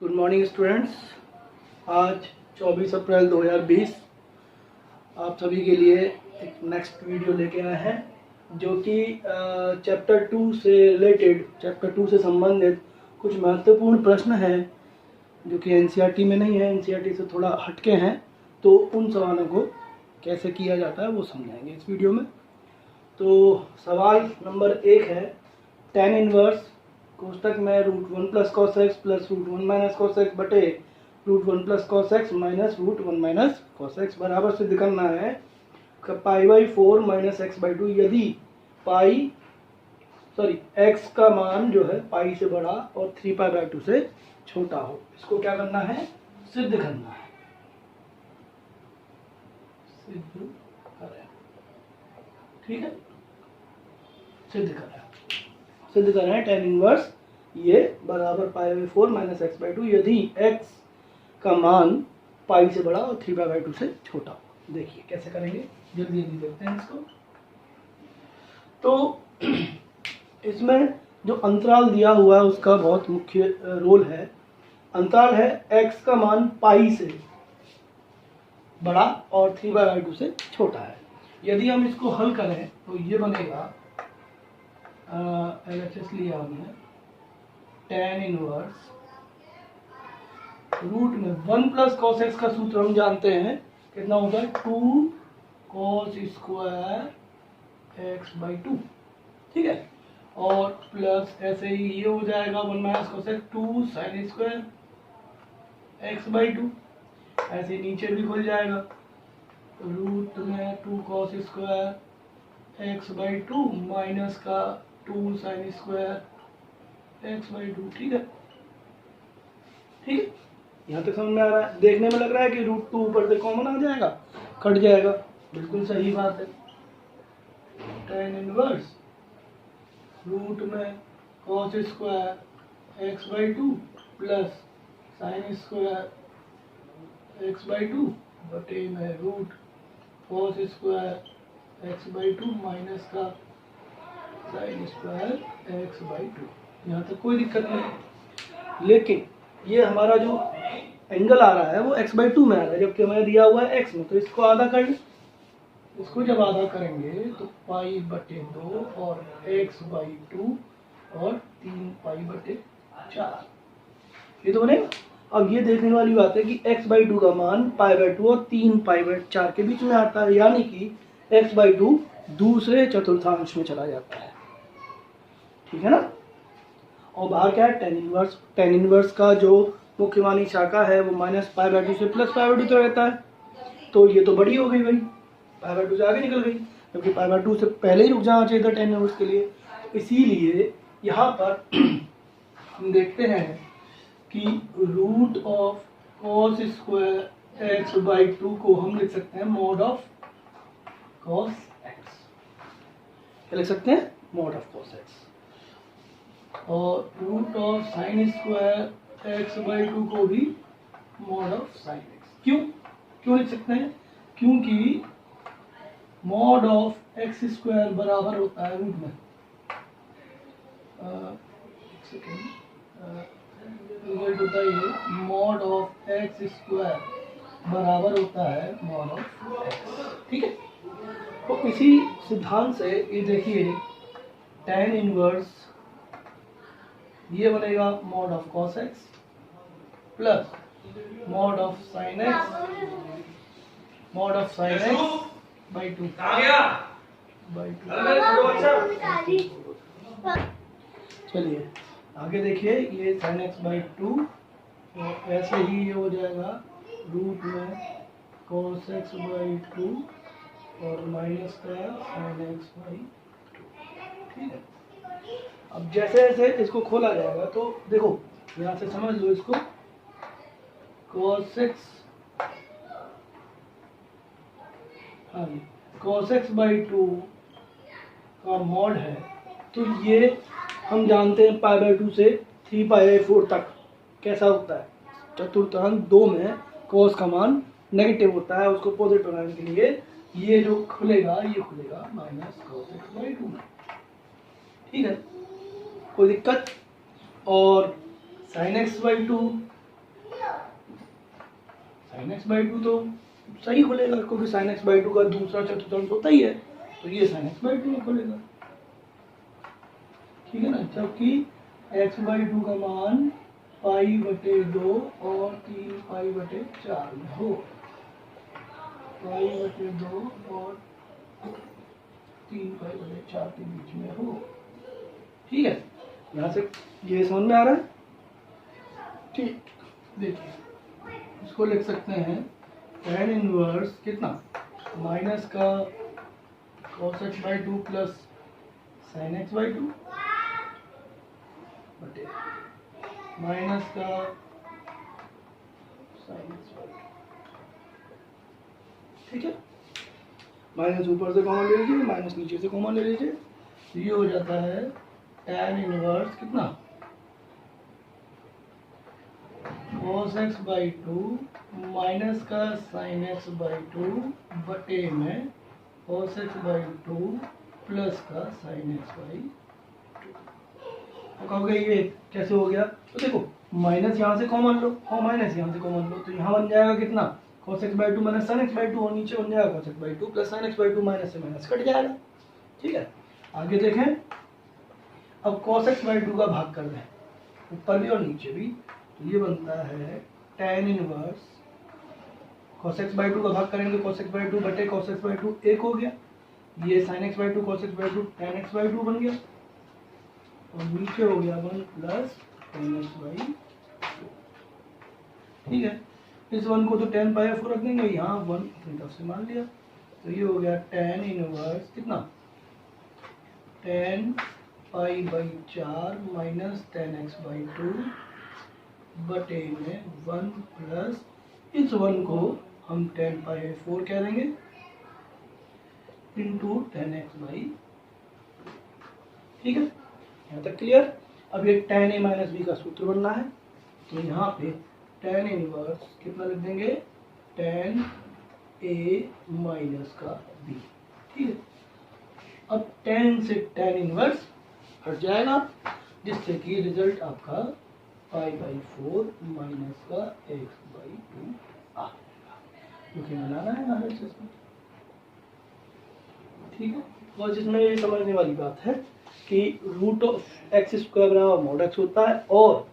Good morning students. आज 24 अप्रैल 2020 आप सभी के लिए एक नेक्स्ट वीडियो लेके आए हैं जो कि चैप्टर 2 से रिलेटेड, चैप्टर 2 से संबंधित कुछ महत्वपूर्ण प्रश्न हैं जो कि एनसीईआरटी में नहीं है, एनसीईआरटी से थोड़ा हटके हैं। तो उन सवालों को कैसे किया जाता है वो समझाएंगे इस वीडियो में। तो सवाल नंबर 1 है, tan इनवर्स कोष्टक में √1 plus cos x plus √1 minus cos x बटे √1 plus cos x minus √1 minus cos x बराबर सिद्ध करना है π/4 माइनस x/2 यदि x का मान जो है पाई से बड़ा और 3π/2 से छोटा हो। इसको क्या करना है? सिद्ध करना है। सिद्ध करें, ठीक है, सिद्ध करें। सिद्ध कर रहे हैं tan इनवर्स ये बराबर π/4 माइनस x/2 यदि x का मान पाई से बड़ा और 3π/2 से छोटा हो। देखिए कैसे करेंगे, जल्दी जल्दी देखते हैं इसको। तो इसमें जो अंतराल दिया हुआ है उसका बहुत मुख्य रोल है। अंतराल है x का मान पाई से बड़ा और 3π/2 से छोटा है। यदि हम इसको हल करें तो ये बनेगा LHS लिया हमने, tan इनवर्स रूट में 1 प्लस कॉस एक्स का सूत्र हम जानते हैं कितना होता है, 2 cos स्क्वायर x/2, ठीक है। और प्लस ऐसे ही ये हो जाएगा 1 minus cos x 2 sin square x/2। ऐसे नीचे भी खुल जाएगा रूट में 2 cos स्क्वायर x/2 माइनस का 2 sin स्क्वायर x/2, ठीक है। ठीक है, यहाँ तक समझ में आ रहा है? देखने में लग रहा है कि √2 ऊपर से कॉमन आ जाएगा, कट जाएगा, बिल्कुल सही बात है। tan इनवर्स रूट में cos square x/2 plus sin square x/2 बटे में root cos square x/2 minus का sin स्क्वायर x/2। यहाँ तक कोई दिक्कत नहीं। लेकिन ये हमारा जो एंगल आ रहा है वो x/2 में आ रहा है, जबकि हमें दिया हुआ है x में। तो इसको आधा कर लें। इसको जब आधा करेंगे तो π/2 और x/2 और 3π/4 ये तो बनेगा। अब ये देखने वाली बात है कि x/2 का मान π/2 और 3π/4 के बीच में आता है, यानी कि x/2 दूसरे चतुर्थांश में चला जाता है, ठीक है ना। और बाहर क्या है, tan इनवर्स का जो मुख्यमानी शाखा है वो माइनस π/2 से प्लस π/2 तक रहता है। तो ये तो बड़ी हो गई भाई, π/2 से आगे निकल गई, क्योंकि π/2 से पहले ही रुक जाना चाहिए था tan इनवर्स के लिए। तो इसीलिए यहाँ पर हम देखते हैं कि root of cos square x/2 को हम लिख सकते हैं mod ऑफ cos x। क्या लिख सकते हैं? mod of cos x। और root of sin square x/2 को भी mod ऑफ sin x। क्यों लिख सकते हैं? क्योंकि mod ऑफ x स्क्वायर बराबर होता है रूट में रिजल्ट होता है ये, mod ऑफ x स्क्वायर बराबर होता है mod ऑफ x, ठीक है। तो इसी सिद्धांत से ये देखिए tan इनवर्स ये बनेगा mod of cos x plus mod of sin x/2 चलिए आगे देखिए, ये sin x/2 और ऐसे ही ये हो जाएगा रूट में cos x/2 और माइनस का sin x/2, ठीक है। अब जैसे जैसे इसको खोला जाएगा तो देखो यहाँ से समझ लो इसको, cos x/2 का मॉड है। तो ये हम जानते हैं π/2 से 3π/4 तक कैसा होता है, चतुर्थांश 2 में cos का मान नेगेटिव होता है। उसको पॉजिटिव बनाने के लिए ये जो खुलेगा ये खुलेगा माइनस cos x/2 में, ठीक है, कोई दिक्कत। और sin x/2 sine x by two तो सही खुलेगा, क्योंकि साइन एक्स बाई टू का दूसरा चतुर्थांश होता ही है, तो ये साइन एक्स बाई टू में खुलेगा, ठीक है ना। जबकि एक्स बाई टू का मान पाई बटे 2 और 3 पाई बटे 4 में हो, पाई बटे 2 और 3 पाई बटे 4 के बीच में हो, ठीक है। यहाँ से ये समझ में आ रहा है, ठीक। देखिए इसको लिख सकते हैं tan इनवर्स कितना, माइनस का cos x by two plus sine x by two बटे माइनस का साइन एक्स बाई टू, ठीक है। माइनस ऊपर से कॉमन ले लीजिए, माइनस नीचे से कॉमन ले लीजिए, ये हो जाता है tan इनवर्स कितना, cos x by two minus का साइन एक्स बाई टू बटे में cos x by two plus का साइन एक्स बाई टू। तो कहोगे ये कैसे हो गया, तो देखो माइनस यहाँ से कॉमन लो और माइनस यहाँ से कॉमन लो, तो यहाँ बन जाएगा कितना, cos x by two minus sine x by two, और नीचे बन जाएगा cos x by two plus sine x by two, minus से माइनस कट जाएगा, ठीक है। आगे देखें, अब cos x बाई टू का भाग कर दें ऊपर भी और नीचे भी, तो ये बनता है tan inverse cos x by two का भाग करेंगे cos x बाई टू बटे cos x बाई टू, एक हो गया, ये sin x by two cos x by two tan x by two बन गया, और नीचे हो गया 1 plus tan x by two, ठीक है। इस 1 को तो tan पाई f को रख देंगे, यहाँ 1 अपनी तरफ से मान लिया, तो ये हो गया tan इनवर्स कितना, tan pi by 4 minus tan x by two बटे में 1 प्लस इस 1 को हम tan पाई 4 कह देंगे इंटू tan x बाई, ठीक है। यहाँ तक क्लियर। अब ये tan a माइनस बी का सूत्र बनना है, तो यहाँ पे tan इनवर्स कितना लिख देंगे, tan a माइनस का b, ठीक है। अब tan से tan इनवर्स हट जाएगा, जिससे कि रिजल्ट आपका पाई बाई 4 माइनस का x बाई 2 आ जाएगा, क्योंकि बनाना है ना हर चीज में, ठीक है। और जिसमें ये समझने वाली बात है कि रूट ऑफ एक्स स्क्वायर बराबर मॉड एक्स होता है, और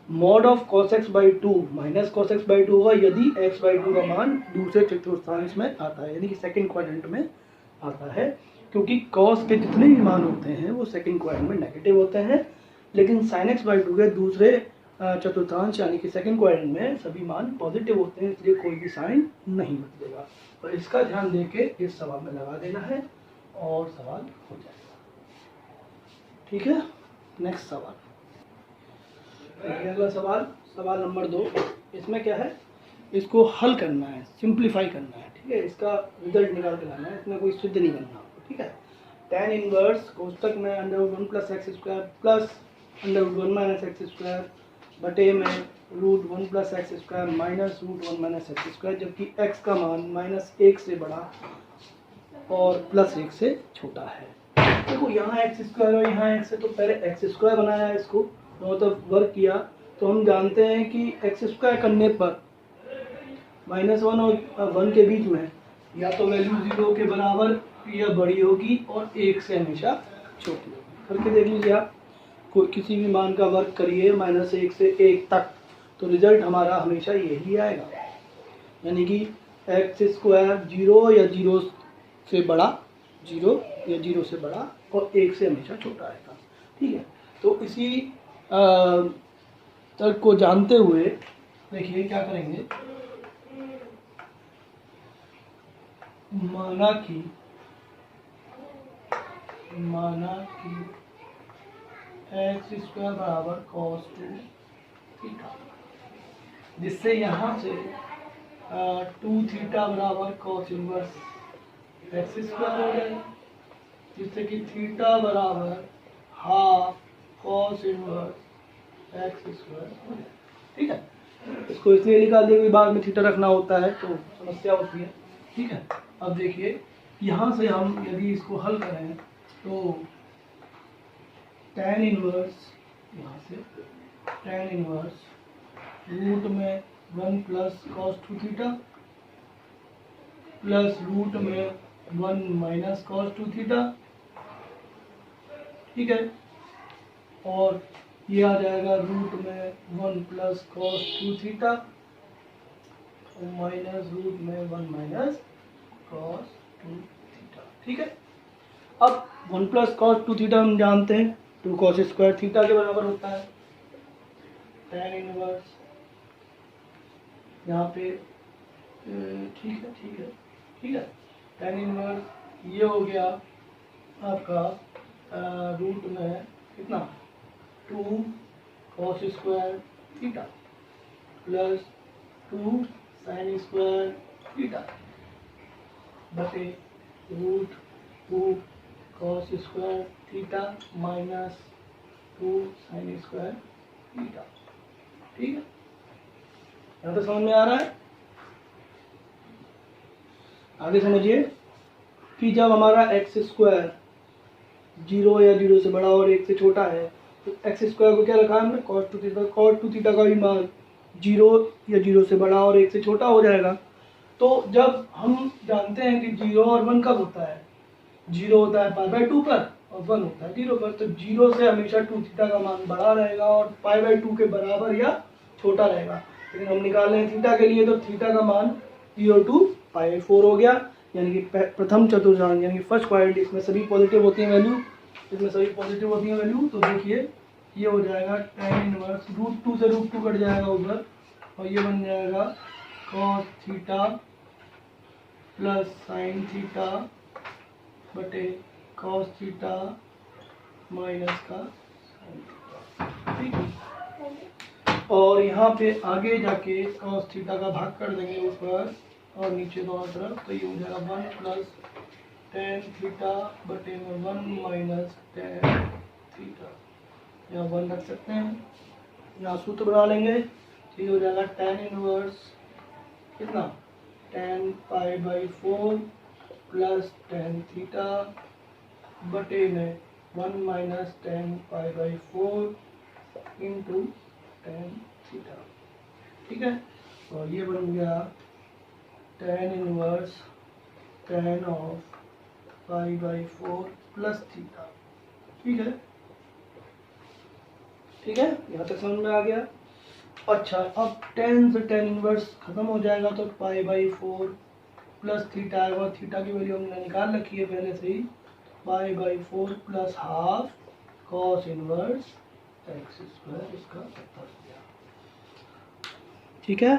mod of cos x by two minus cos x by two होगा यदि x बाई टू का मान दूसरे चतुर्थांश में आता है, यानी कि सेकंड क्वाड्रेंट में आता है, क्योंकि cos के जितने भी मान होते हैं वो सेकंड क्वाड्रेंट में नेगेटिव होते हैं, लेकिन sin x बाई टू के दूसरे चतुर्थांश यानी कि सेकंड क्वाड्रेंट में सभी मान पॉजिटिव होते हैं, इसलिए कोई भी साइन नहीं बदलेगा। और इसका ध्यान देके इस सवाल में लगा देना है और सवाल हो जाएगा, ठीक है। नेक्स्ट सवाल, अगला सवाल, सवाल नंबर 2। इसमें क्या है, इसको हल करना है, सिंप्लीफाई करना है, ठीक है। इसका रिजल्ट निकाल के लाना है, इसमें कोई सिद्ध नहीं करना आपको, ठीक है। tan इनवर्स कोष्टक में √1 plus x square plus √1 minus x square बटे में √1 plus x square minus √1 minus x square, जबकि x का मान -1 से बड़ा और +1 से छोटा है। देखो यहाँ एक्स स्क्वायर और यहाँ एक्स है, तो पहले एक्स स्क्वायर बनाया है, इसको दोनों तरफ वर्क किया, तो हम जानते हैं कि एक्स स्क्वायर करने पर -1 और 1 के बीच में या तो वैल्यू 0 के बराबर या बड़ी होगी और 1 से हमेशा छोटी होगी। करके देख लीजिए आप, कोई किसी भी मान का वर्क करिए -1 से 1 तक, तो रिजल्ट हमारा हमेशा यही आएगा, यानी कि एक्स स्क्वायर 0 या 0 से बड़ा, 0 या 0 से बड़ा और 1 से हमेशा छोटा आएगा, ठीक है। तो इसी तर्क को जानते हुए देखिए क्या करेंगे, माना कि एक्स स्क्वायर बराबर cos 2 थीटा, जिससे यहाँ से 2 थीटा बराबर cos इनवर्स एक्स स्क्वायर हो जाए, जिससे कि थीटा बराबर half cos inverse x square हो जाए, ठीक है। इसको इसलिए निकाल दिया कि बाद में थीटा रखना होता है तो समस्या होती है, ठीक है। अब देखिए यहाँ से हम यदि इसको हल करें तो tan इनवर्स, यहाँ से tan इनवर्स रूट में 1 plus cos 2 theta plus root में 1 माइनस कॉस 2 थीटा, ठीक है। और ये आ जाएगा रूट में 1 plus cos 2 theta minus root में 1 माइनस कॉस 2 थीटा, ठीक है। अब 1 प्लस कॉस 2 थीटा हम जानते हैं 2 कॉस स्क्वायर थीटा के बराबर होता है। tan इनवर्स यहाँ पे ठीक है ठीक है ठीक है। tan इनवर्स ये हो गया आपका रूट में कितना 2 cos square theta plus 2 sine square theta बटे root 2 cos square theta minus 2 sine square theta, ठीक है। यहाँ तो समझ में आ रहा है। आगे समझिए कि जब हमारा एक्स स्क्वायर 0 या 0 से बड़ा और 1 से छोटा है तो एक्स स्क्वायर को क्या रखा है हमने cos 2 थीटा। cos 2 थीटा का भी मान 0 या 0 से बड़ा और 1 से छोटा हो जाएगा। तो जब हम जानते हैं कि 0 और 1 कब होता है, 0 होता है π/2 पर और 1 होता है 0 पर। तो 0 से हमेशा 2 थीटा का मान बड़ा रहेगा और π/2 के बराबर या छोटा रहेगा। लेकिन हम निकाल रहे हैं थीटा के लिए, तो थीटा का मान 0 to π/4 हो गया। यानी कि प्रथम चतुर्थांश यानी कि फर्स्ट क्वाड्रेंट, इसमें सभी पॉजिटिव होती हैं वैल्यू, इसमें सभी पॉजिटिव होती हैं वैल्यू। तो देखिए ये हो जाएगा tan इनवर्स रूट 2 से रूट 2 कट जाएगा उधर और ये बन जाएगा cos theta plus sine theta बटे cos थीटा माइनस का sin थीटा, ठीक है। और यहाँ पे आगे जाके cos थीटा का भाग कर देंगे ऊपर और नीचे दोनों तरफ, तो ये हो जाएगा 1 प्लस tan थीटा बटे में 1 माइनस tan थीटा। यहाँ 1 रख सकते हैं, यहाँ सूत्र बना लेंगे तो ये हो जाएगा tan इनवर्स कितना tan π/4 प्लस tan थीटा बटे में 1 minus tan π/4 into tan theta, ठीक है। और ये बन गया tan inverse tan of π/4 plus theta, ठीक है ठीक है। यहाँ तक समझ में आ गया। अच्छा, अब tan से tan इनवर्स खत्म हो जाएगा तो π/4 प्लस थीटा आएगा। थीटा की वैल्यू हमने निकाल रखी है पहले से ही, π/4 plus half cos inverse x square, इसका उत्तर हो गया, ठीक है।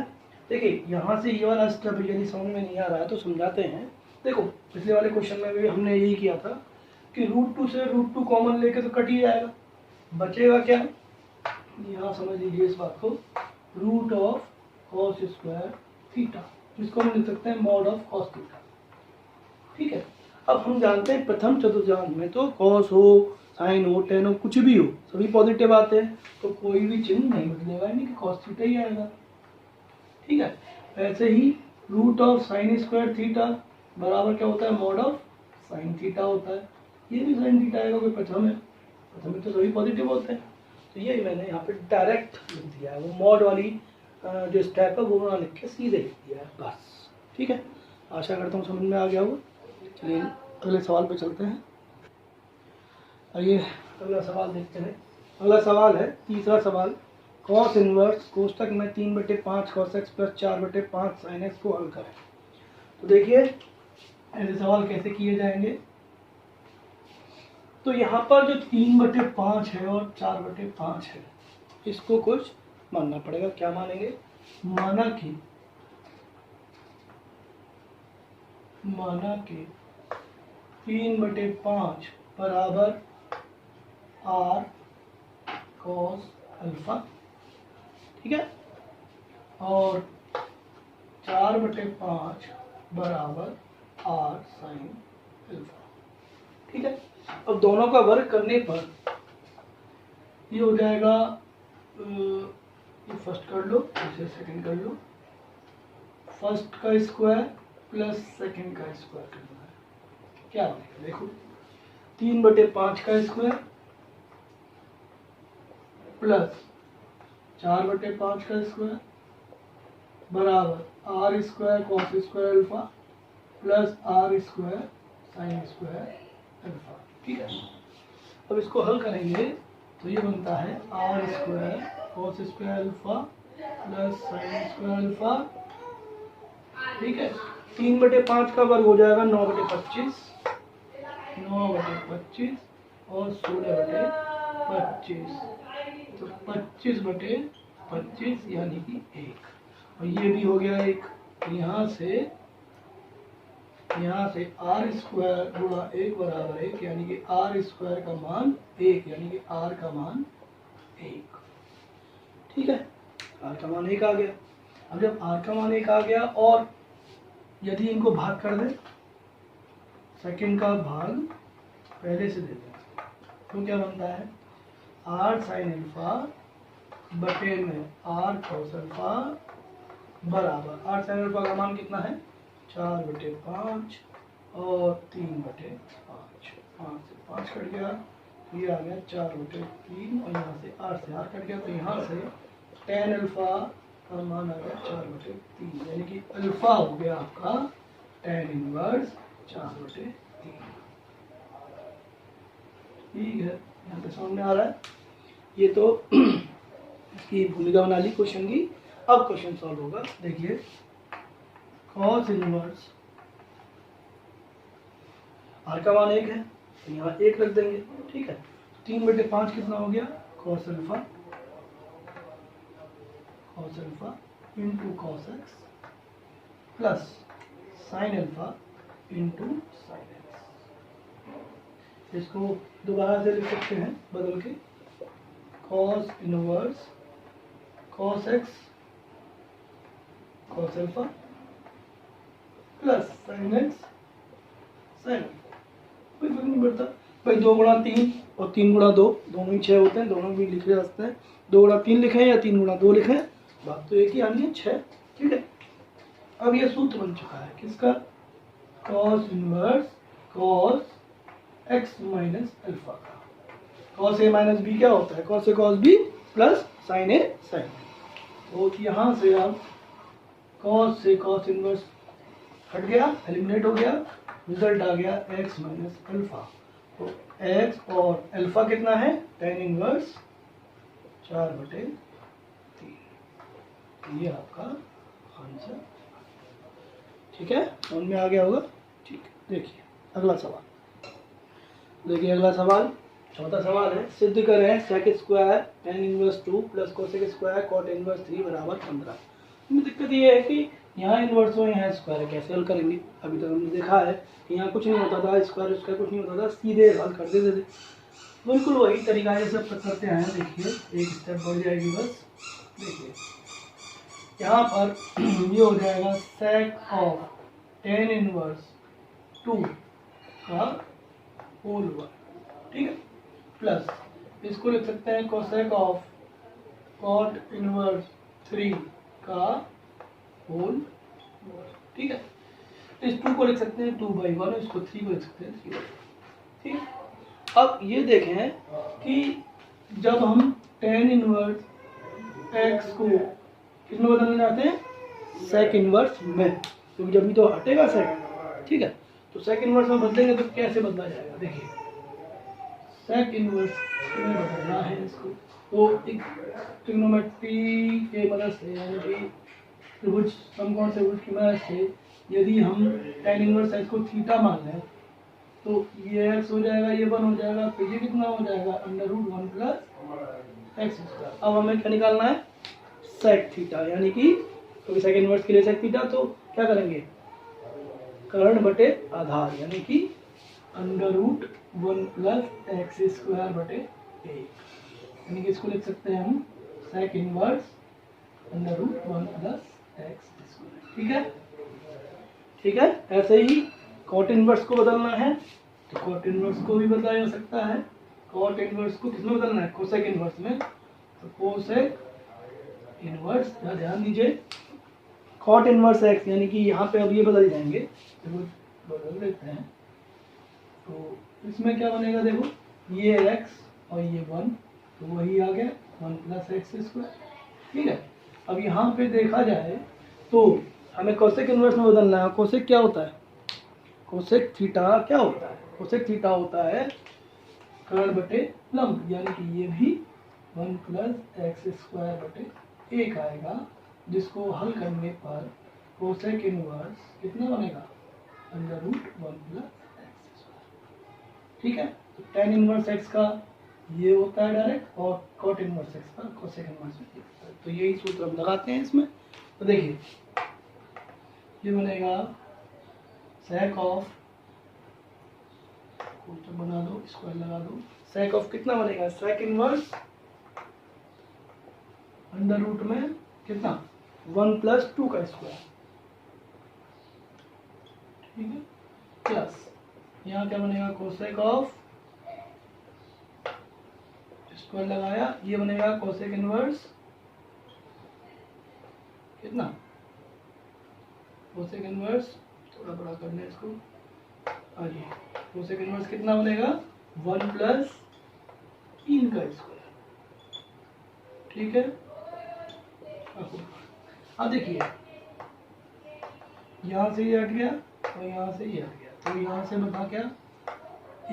देखिए यहाँ से ये वाला स्टेप यदि समझ में नहीं आ रहा है तो समझाते हैं। देखो पिछले वाले क्वेश्चन में भी हमने यही किया था कि रूट 2 से रूट 2 कॉमन लेके तो कट ही जाएगा, बचेगा क्या, यहाँ समझ लीजिए इस बात को, root of cos square theta, जिसको हम लिख सकते हैं मॉड ऑफ cos थीटा, ठीक है। अब हम जानते हैं प्रथम चतुर्थांश में तो cos हो साइन हो tan हो कुछ भी हो सभी पॉजिटिव आते हैं, तो कोई भी चिन्ह नहीं बदलेगा, यानी कि cos थीटा ही आएगा, ठीक है। ऐसे ही root of sine square theta बराबर क्या होता है मॉड ऑफ साइन थीटा होता है। ये भी साइन थीटा आएगा, कोई प्रथम है, प्रथम में तो सभी पॉजिटिव होते हैं। तो ये मैंने यहाँ पे डायरेक्ट लिख दिया है, वो मॉड वाली जो स्टेप है वो ना लिख के सीधे लिख दिया है बस, ठीक है। आशा करता हूँ समझ में आ गया होगा। चलिए अगले सवाल पे चलते हैं। आइए अगला सवाल देखते हैं। अगला सवाल है तीसरा सवाल, cos इनवर्स कोष्टक में 3/5 cos x plus 4/5 sin x को हल करें। तो देखिए ऐसे सवाल कैसे किए जाएंगे। तो यहाँ पर जो 3/5 है और 4/5 है इसको कुछ मानना पड़ेगा। क्या मानेंगे, माना कि 3/5 बराबर r cos अल्फा, ठीक है, और 4/5 बराबर r sin अल्फा, ठीक है। अब दोनों का वर्ग करने पर ये हो जाएगा, ये फर्स्ट कर लो, इसे सेकंड कर लो, फर्स्ट का स्क्वायर प्लस सेकंड का स्क्वायर करना है, क्या बनेगा देखो, 3/5 का स्क्वायर प्लस 4/5 का स्क्वायर बराबर r square cos square alpha plus r square sine square alpha. ठीक है, अब इसको हल करेंगे तो ये बनता है r square cos square alpha plus sine square alpha. ठीक है, 3/5 का वर्ग हो जाएगा 9/25, 9/25 और 16/25, तो 25/25 यानी कि 1, और ये भी हो गया 1। यहाँ से आर स्क्वायर गुणा 1 बराबर 1, यानी कि आर स्क्वायर का मान 1, यानी कि आर का मान 1। ठीक है, आर का मान 1 आ गया। अब जब आर का मान 1 आ गया और यदि इनको भाग कर दें, सेकंड का भाग पहले से दे दें, तो क्या बनता है आर साइन अल्फा बटे में आर कॉस अल्फा बराबर, आर साइन अल्फा का मान कितना है 4/5 और 3/5, 5 से 5 कट गया, ये आ गया 4/3 और यहाँ से आर कट गया, तो यहाँ से tan अल्फा का मान आ गया 4/3, यानी कि अल्फा हो गया आपका tan इनवर्स 4/3। ठीक है, यहाँ पे सामने आ रहा है। ये तो इसकी भूमिका बना ली क्वेश्चन की। अब क्वेश्चन सॉल्व होगा। देखिए कॉस इनवर्स, आर का मान 1 है तो यहाँ 1 रख देंगे। ठीक है, 3/5 कितना हो गया cos alpha into cos x plus sine alpha into sine x. इसको दोबारा से लिख सकते हैं बदल के, cos inverse cos x cos alpha plus sine x sine, कोई फर्क नहीं पड़ता भाई। 2 × 3 और 3 × 2 दोनों ही 6 होते हैं, दोनों भी लिखे जा सकते हैं। 2 × 3 लिखें या 3 × 2 लिखें, बात तो एक ही आनी है 6। ठीक है, अब ये सूत्र बन चुका है किसका, cos inverse cos x minus alpha का। कॉस ए माइनस बी क्या होता है, cos A cos b plus sign A sign. तो यहाँ से अब कॉस से कॉस इनवर्स हट गया, एलिमिनेट हो गया, रिजल्ट आ गया एक्स माइनस अल्फा। तो एक्स और अल्फा कितना है tan इनवर्स 4/3। ये आपका आंसर। ठीक है, समझ में आ गया होगा। ठीक है, देखिए अगला सवाल। देखिए अगला सवाल, चौथा सवाल है, सिद्ध करें sec square tan inverse 2 plus cosec square cot inverse 3 बराबर 15। इसमें दिक्कत ये है कि यहाँ इनवर्स हो यहाँ स्क्वायर है, कैसे हल करेंगे। अभी तक हमने देखा है कि यहाँ कुछ नहीं होता था, स्क्वायर कुछ नहीं होता था, सीधे हल कर देते थे। बिल्कुल वही तरीका जैसे अब तक करते हैं। देखिए एक स्टेप बढ़ जाएगी बस। देखिए यहाँ पर ये हो जाएगा सेक ऑफ tan इनवर्स 2 का होल वर्ग। ठीक है, प्लस इसको लिख सकते हैं कोसेक ऑफ कॉट इनवर्स 3 का होल वर्ग। ठीक है, इस 2 को लिख सकते हैं 2/1, इसको 3 को लिख सकते हैं 3/2। ठीक है, अब ये देखें कि जब हम tan इनवर्स x को किसमें बदलना चाहते हैं, सेक इनवर्स में, क्योंकि जब भी तो हटेगा सेक। ठीक है, तो सेक इनवर्स में बदलेंगे तो कैसे बदला जाएगा। देखिए सेक इनवर्स में बदलना है इसको, तो एक ट्रिग्नोमेट्री के मदद से, यानी कि त्रिभुज समकोण त्रिभुज की मदद से यदि हम tan इनवर्स x को थीटा मान लें तो ये x हो जाएगा, ये 1 हो जाएगा, तो ये कितना हो जाएगा √1 प्लस x स्क्वायर। अब हमें क्या निकालना है, सेक थीटा, यानी कि क्योंकि सेक इनवर्स के लिए सेक थीटा, तो क्या करेंगे कर्ण बटे आधार, यानी कि √1 प्लस x स्क्वायर बटे 1, यानी कि इसको लिख सकते हैं हम sec inverse √1 plus x square. ठीक है, ठीक है। ऐसे ही कॉट इनवर्स को बदलना है तो कॉट इनवर्स को भी बदला जा सकता है। कॉट इनवर्स को किसमें बदलना है, कोसेक इनवर्स में, तो कोसेक इनवर्स, ध्यान दीजिए कॉट इनवर्स x, यानी कि यहाँ पे अब ये बदल जाएंगे, तो बदल देते हैं। तो इसमें क्या बनेगा, देखो ये x और ये 1, तो वही आ गया 1 प्लस x स्क्वायर। ठीक है, अब यहाँ पे देखा जाए तो हमें कोसेक इन्वर्स में बदलना है। कोसेक क्या होता है? कोसेक थीटा क्या होता है? कोसेक थीटा होता है कर्ण बटे लंब, यानी कि ये भी 1 प्लस एक्स स्क्वायर बटे 1 आएगा, जिसको हल करने पर कोसेक इनवर्स कितना बनेगा? Under root 1 plus x square. ठीक है, तो टेन इनवर्स एक्स का ये होता है डायरेक्ट, और कॉट इनवर्स एक्स का कोसेक इनवर्स ये होता है। तो यही सूत्र हम लगाते हैं इसमें। तो देखिए ये बनेगा सेक ऑफ, कोष्ठक बना दो, स्क्वायर लगा दो, सेक ऑफ कितना बनेगा? सेक इनवर्स अंडर रूट में कितना? 1 प्लस 2 का स्क्वायर, ठीक है, प्लस यहाँ क्या बनेगा? कोसेक ऑफ, स्क्वायर लगाया, ये बनेगा कोसेक इनवर्स कितना? कोसेक इनवर्स थोड़ा बड़ा कर लें इसको, आइए, कोसेक इनवर्स कितना बनेगा? 1 प्लस 3 का स्क्वायर, ठीक है। अब देखिए यहाँ से ये हट गया और यहाँ से ये हट गया, तो यहाँ से बता क्या?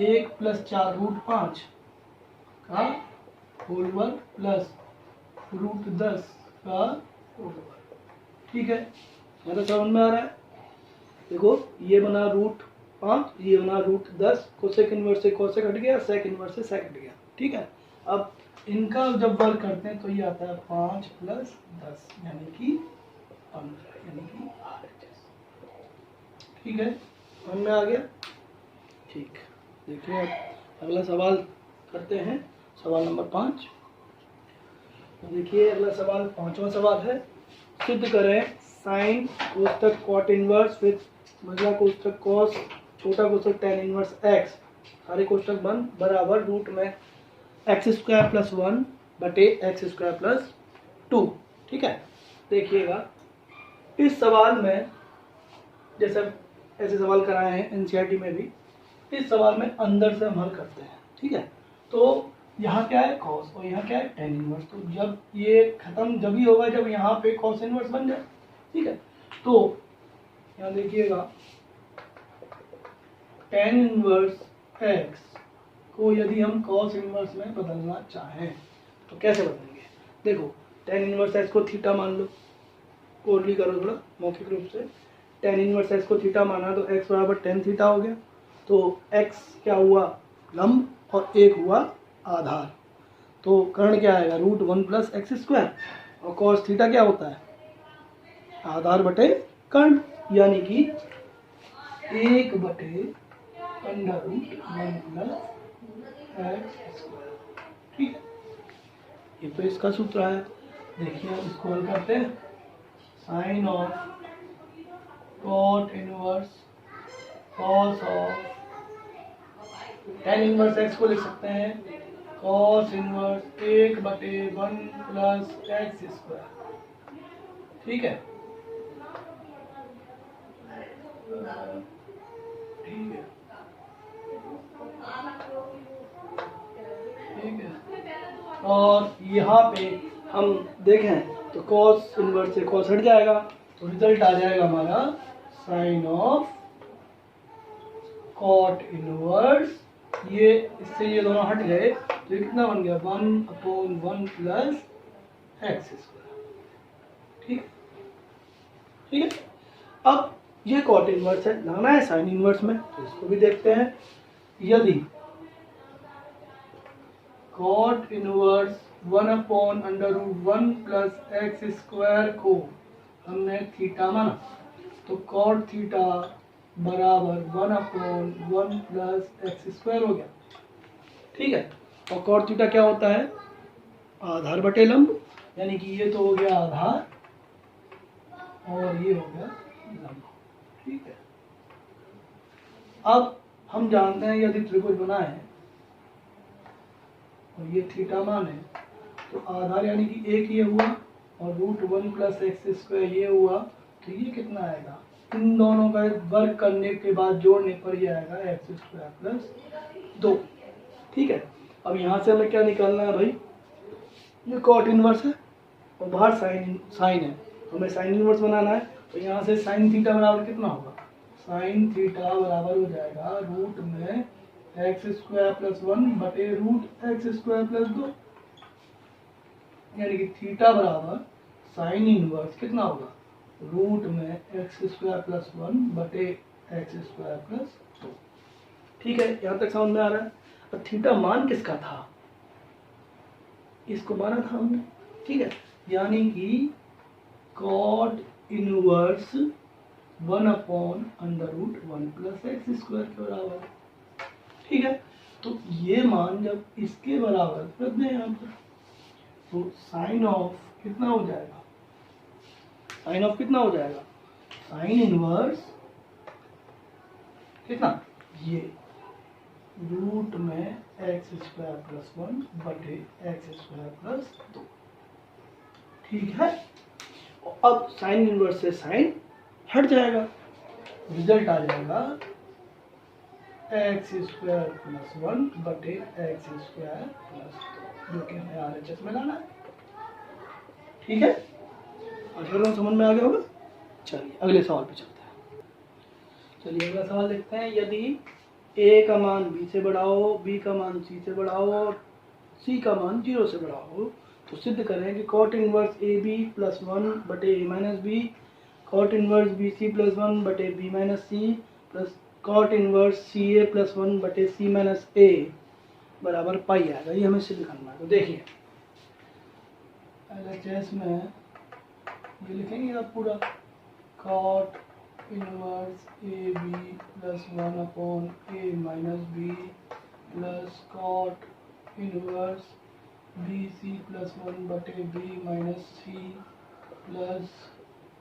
1 प्लस 4 रूट 5 का होल वर्ग प्लस रूट 10 का होल वर्ग, ठीक है। मेरा समझ में आ रहा है? देखो ये बना रूट 5, ये बना रूट 10, कोसेक इनवर्स से कोसेक हट गया, सेक इनवर्स से सेक हट गया, ठीक है। अब इनका जब वर्ग करते हैं तो ये आता है 5 प्लस 10 यानी कि 15, यानी कि RHS, ठीक है। समझ में आ गया? ठीक, देखिए अब अगला सवाल करते हैं, सवाल नंबर 5। तो देखिए अगला सवाल 5वां सवाल है, सिद्ध करें साइन कोष्ठक कॉट इनवर्स विद मझला कोष्ठक कॉस छोटा कोष्ठक टेन इनवर्स एक्स सारे कोष्ठक बंद बराबर रूट में एक्स स्क्वायर प्लस 1 बटे एक्स स्क्वायर प्लस 2, ठीक है। देखिएगा इस सवाल में जैसे ऐसे सवाल कराए हैं एनसीईआरटी में भी, इस सवाल में अंदर से हम हल करते हैं, ठीक है। तो यहाँ क्या है? कॉस, और यहाँ क्या है? Tan inverse. तो जब ये खत्म जब ही होगा जब यहाँ पे कॉस इनवर्स बन जाए, ठीक है। तो यहाँ देखिएगा टेन इनवर्स एक्स को यदि हम कॉस इनवर्स में बदलना चाहें तो कैसे बदलेंगे? देखो टेन इनवर्स एक्स को थीटा मान लो, कोरली करो थोड़ा मौखिक रूप से। टेन इनवर्स एक्स को थीटा माना तो एक्स बराबर टेन थीटा हो गया। तो एक्स क्या हुआ? लंब, और एक हुआ आधार। तो कर्ण क्या आएगा? रूट 1 प्लस एक्स स्क्वायर, और कॉस थीटा क्या होता है? आधार बटे कर्ण, यानी कि 1 बटे under root 1 plus x square, ठीक है। ये तो इसका सूत्र है। देखिए अब इसको हल करते हैं। Sine of cot inverse cos of tan inverse x को लिख सकते हैं कॉस इनवर्स 1 बटे 1 प्लस एक्स स्क्वायर, ठीक है, ठीक है, ठीक है। और यहाँ पे हम देखें तो कॉस इनवर्स से कॉस हट जाएगा, तो रिजल्ट आ जाएगा हमारा साइन ऑफ कॉट इनवर्स, ये इससे ये दोनों हट गए तो ये कितना बन गया? 1/1 प्लस एक्स स्क्वायर, ठीक है, ठीक है। अब ये कॉट इनवर्स है, लाना है साइन इनवर्स में, तो इसको भी देखते हैं। यदि cot inverse 1/√1 plus x square को हमने थीटा माना, तो कॉट थीटा बराबर 1/1 प्लस एक्स स्क्वायर हो गया, ठीक है। और कॉट थीटा क्या होता है? आधार बटे लंब, यानी कि ये तो हो गया आधार और ये हो गया लंब, ठीक है। अब हम जानते हैं यदि त्रिभुज बना है और ये थीटा मान है, तो आधार यानी कि एक ये हुआ और रूट 1 प्लस एक्स स्क्वायर ये हुआ, तो ये कितना आएगा? इन दोनों का वर्ग करने के बाद जोड़ने पर ये आएगा एक्स स्क्वायर प्लस 2, ठीक है। अब यहाँ से हमें क्या निकालना है भाई? ये कॉट इनवर्स है और बाहर साइन है, हमें साइन इनवर्स बनाना है, तो यहाँ से साइन थीटा बराबर कितना होगा, साइन थीटा बराबर हो जाएगा रूट में एक्स स्क्वायर प्लस 1 बटे रूट एक्स स्क्वायर प्लस 2, यानी कि थीटा बराबर साइन इनवर्स कितना होगा, रूट में एक्स स्क्वायर प्लस 1 बटे एक्स स्क्वायर प्लस 2। ठीक है, यहाँ तक समझ में आ रहा है। और थीटा मान किसका था, इसको माना था हमने, ठीक है, यानी कि cot inverse 1/√1 plus x square के बराबर, ठीक है। तो ये मान जब इसके बराबर रख दें यहाँ पर, तो साइन ऑफ कितना हो जाएगा, साइन ऑफ कितना हो जाएगा, साइन इनवर्स कितना, ये रूट में एक्स स्क्वायर प्लस 1 बटे एक्स स्क्वायर प्लस 2, ठीक है। और अब साइन इनवर्स से साइन हट जाएगा, रिजल्ट आ जाएगा एक्स स्क्वायर प्लस 1 बटे एक्स स्क्वायर प्लस 2, जो कि हमें RHS में लाना है, ठीक है। अगर समझ में आ गया होगा। चलिए अगले सवाल पे चलते हैं। चलिए अगला सवाल देखते हैं। यदि a का मान b से बड़ा हो, b का मान c से बड़ा हो और c का मान 0 से बड़ा हो, तो सिद्ध करें कि कॉट इनवर्स ab प्लस 1 बटे a minus B, cot inverse bc plus 1 बटे b माइनस सी plus cot inverse ca plus 1 बटे c माइनस a बराबर पाई आएगा। ये हमें सिद्ध करना है। तो देखिए LHS में ये लिखेंगे आप पूरा, cot inverse a B plus 1/a minus b plus cot inverse b c plus 1 बटे बी minus C plus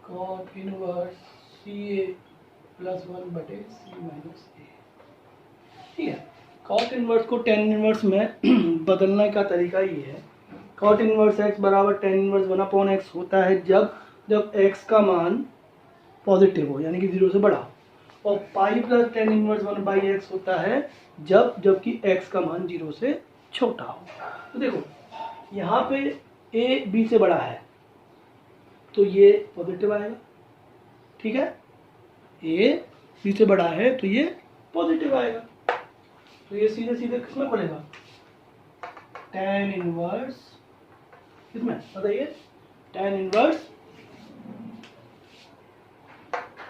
cot inverse c a plus 1 बटे सी माइनस ए, ठीक है। कॉट इनवर्स को टेन इनवर्स में बदलने का तरीका ये है, कॉट इनवर्स x बराबर टेन इनवर्स 1/x होता है जब x का मान पॉजिटिव हो, यानी कि 0 से बड़ा हो, और pi plus ten inverse 1/x होता है जबकि x का मान 0 से छोटा हो। तो देखो यहाँ पे a b से बड़ा है तो ये पॉजिटिव आएगा, ठीक है, a b से बड़ा है तो ये पॉजिटिव आएगा। तो ये सीधे सीधे किसमें खुलेगा, टेन इनवर्स किसमें बताइए, tan inverse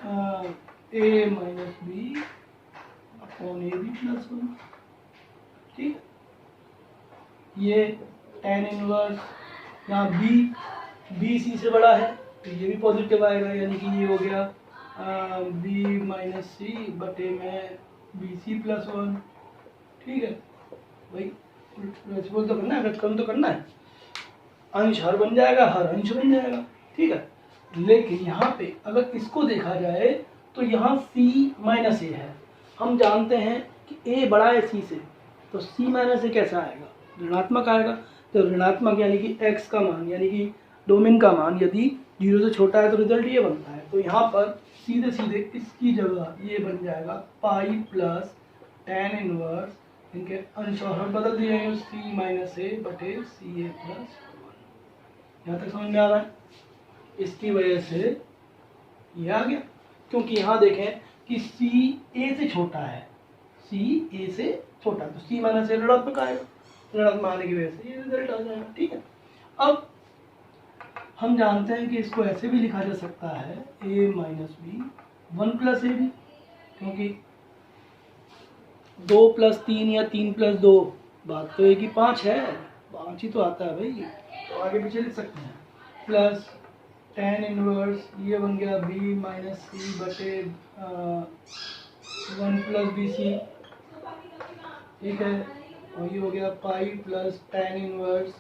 a minus B upon A B plus 1, ठीक। ये टेन इनवर्स यहाँ बी सी से बड़ा है तो ये भी पॉजिटिव आएगा, यानी कि ये हो गया बी माइनस सी बटे में बी सी प्लस 1, ठीक है। भाई प्रिंसिपल तो करना है, व्युत्क्रम तो करना है, अंश हर बन जाएगा, हर अंश बन जाएगा, ठीक है। लेकिन यहाँ पे अगर इसको देखा जाए तो यहाँ c माइनस ए है, हम जानते हैं कि a बड़ा है c से, तो c माइनस ए कैसा आएगा, ऋणात्मक आएगा। तो ऋणात्मक यानी कि x का मान, यानी कि डोमेन का मान यदि 0 से छोटा है तो रिजल्ट ये बनता है। तो यहाँ पर सीधे सीधे इसकी जगह ये बन जाएगा पाई प्लस टेन इनवर्स, इनके अंश और हर बदल दिए हैं, c माइनस ए बटे सी ए प्लस 1। यहाँ तक समझ में आ रहा है। इसकी वजह से ये आ गया, क्योंकि यहाँ देखें कि c a से छोटा है, c a से छोटा, तो c माइनस ए ऋणात्मक आएगा, ऋणात्मक आने की वजह से ये रिजल्ट आ जाएगा, ठीक है। अब हम जानते हैं कि इसको ऐसे भी लिखा जा सकता है a minus B 1 plus A B, क्योंकि 2 प्लस 3 या 3 प्लस 2 बात तो एक ही 5 है, 5 ही तो आता है भाई, तो आगे पीछे लिख सकते हैं। प्लस टेन इनवर्स ये बन गया बी माइनस सी बटे 1 प्लस बी सी, ठीक है। और ये हो गया pi plus tan inverse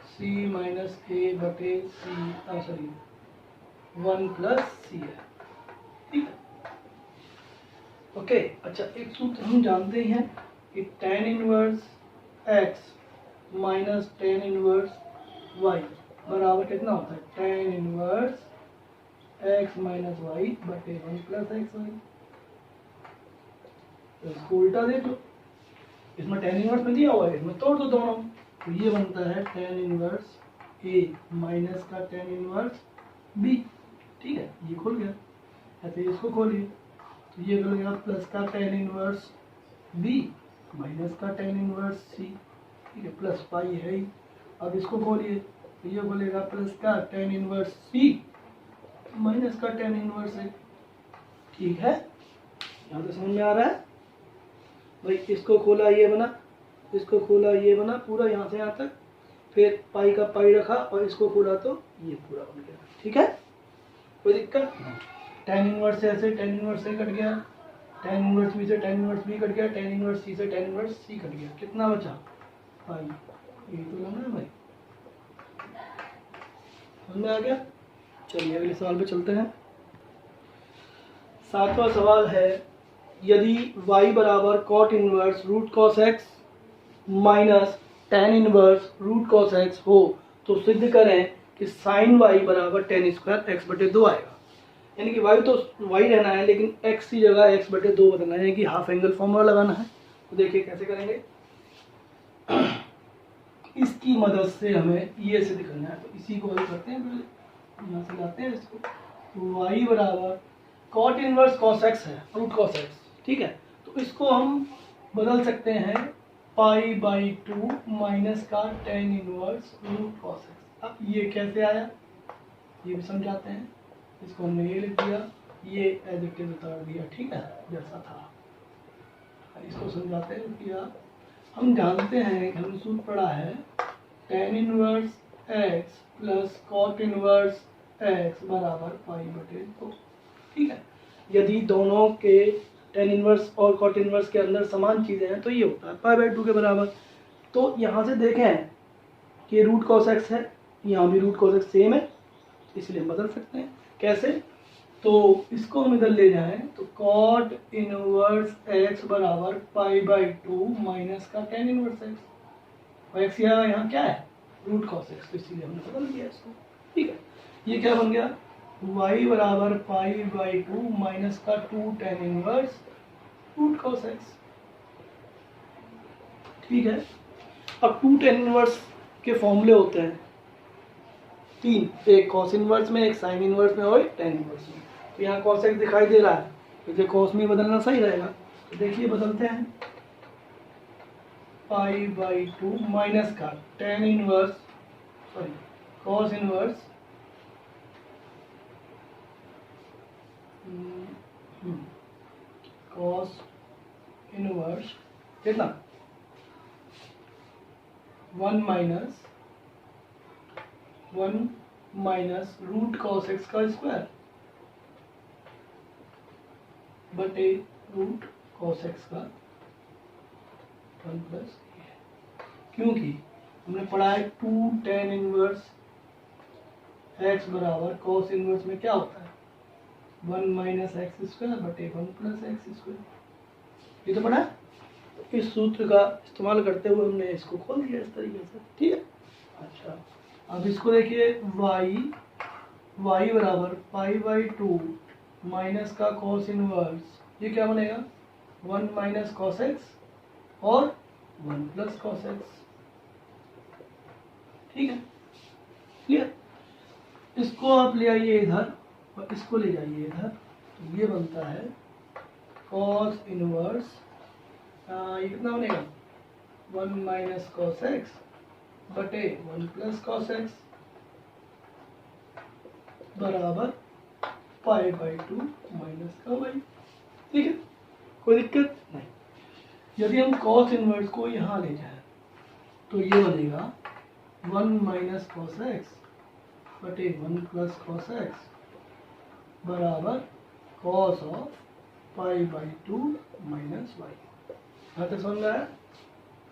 C minus ए बटे सी, सॉरी 1 प्लस सी है, ठीक है। ओके, अच्छा एक सूत्र हम जानते हैं कि tan inverse x minus tan inverse y बराबर कितना होता है, tan inverse x minus y बटे 1 प्लस एक्स वाई। तो इसको उल्टा दे दो, इसमें टेन इनवर्स में दिया हुआ है, इसमें तोड़ दो दोनों, तो ये बनता है टेन इनवर्स ए माइनस का टेन इनवर्स बी, ठीक है, ये खुल गया। ऐसे इसको खोलिए तो ये खुल गया प्लस का tan इनवर्स बी माइनस का tan इनवर्स सी, ठीक है, प्लस पाई है ही। अब इसको खोलिए तो ये बोलेगा प्लस का tan इनवर्स सी माइनस का tan इनवर्स ए, ठीक है। यहाँ तो समझ में आ रहा है भाई। इसको खोला ये बना, इसको खोला ये बना, पूरा यहाँ से यहाँ तक, फिर पाई का पाई रखा और इसको खोला तो ये पूरा बन गया, ठीक है, कोई दिक्कत। tan इनवर्स से ऐसे tan इनवर्स से कट गया, tan इनवर्स बी से tan इनवर्स बी कट गया, tan इनवर्स सी से tan इनवर्स सी कट गया, कितना बचा पाई, ये तो लगा है भाई, समझ में आ गया। चलिए अगले सवाल पे चलते हैं। 7वां सवाल है, यदि y बराबर cot inverse root cos x minus tan inverse root cos x हो तो सिद्ध करें कि sin y बराबर tan स्क्वायर एक्स बटे 2 आएगा। यानी कि y तो y रहना है लेकिन x की जगह x बटे 2 बदलना है, यानी कि हाफ एंगल फॉर्मूला लगाना है। तो देखिए कैसे करेंगे, इसकी मदद से हमें ये सिद्ध करना है, तो इसी को वही करते हैं, पहले यहाँ से लाते हैं इसको। तो y बराबर कॉट इनवर्स कॉस एक्स है, रूट कॉस एक्स, ठीक है, तो इसको हम बदल सकते हैं पाई बाई 2 माइनस का tan inverse root cos x. अब ये कैसे आया ये भी समझाते हैं। इसको हमने ये लिख दिया, ये एज इट इज उतार दिया, ठीक है, जैसा था। इसको समझाते हैं कि हम जानते हैं, हमने सूत्र पढ़ा है tan inverse x plus cot inverse x बराबर पाई बटे 2, ठीक है। यदि दोनों के tan इनवर्स और कॉट इनवर्स के अंदर समान चीज़ें हैं तो ये होता है पाई बाई 2 के बराबर। तो यहाँ से देखें कि रूट कॉस एक्स है, यहाँ भी रूट कॉस एक्स सेम है, इसलिए हम बदल सकते हैं। कैसे, तो इसको हम इधर ले जाएं तो कॉट इनवर्स एक्स बराबर पाई बाई 2 माइनस का tan इनवर्स एक्स, और एक्स यहाँ क्या है रूट कॉस एक्स, तो इसीलिए हमने बदल दिया इसको, ठीक है। ये क्या बन गया y बराबर पाई बाई 2 माइनस का 2 tan inverse root cos x, ठीक है। अब 2 tan इनवर्स के फॉर्मूले होते हैं 3, एक कॉस इनवर्स में, एक साइन इनवर्स में और एक tan इनवर्स में। तो यहाँ कॉस एक्स दिखाई दे रहा है तो इसे कॉस में बदलना सही रहेगा। तो देखिए बदलते हैं, पाई बाई 2 माइनस का tan inverse sorry cos inverse cos inverse कितना 1 माइनस रूट कॉस एक्स का स्क्वायर बटे रूट कॉस एक्स का 1 प्लस, क्योंकि हमने पढ़ा है 2 tan इनवर्स एक्स बराबर कॉस इनवर्स में क्या होता है 1 माइनस एक्स स्क्वायर बटे 1 प्लस एक्स स्क्वायर, ये तो पढ़ा है। तो इस सूत्र का इस्तेमाल करते हुए हमने इसको खोल दिया इस तरीके से, ठीक है। अच्छा अब इसको देखिए y बराबर पाई बाई 2 माइनस का कॉस इनवर्स, ये क्या बनेगा 1 माइनस कॉस एक्स और 1 प्लस कॉस एक्स, ठीक है, क्लियर। इसको आप ले आइए इधर और इसको ले जाइए इधर, तो ये बनता है कॉस इनवर्स, ये कितना बनेगा 1 माइनस कॉस एक्स बटे 1 प्लस कॉस एक्स बराबर पाई बाई 2 माइनस का वाई, ठीक है, कोई दिक्कत नहीं। यदि हम कॉस इनवर्स को यहाँ ले जाएं तो ये बनेगा 1 माइनस कॉस एक्स बटे 1 प्लस कॉस एक्स बराबर cos of pi by 2 minus y. यहाँ तक समझ में आया,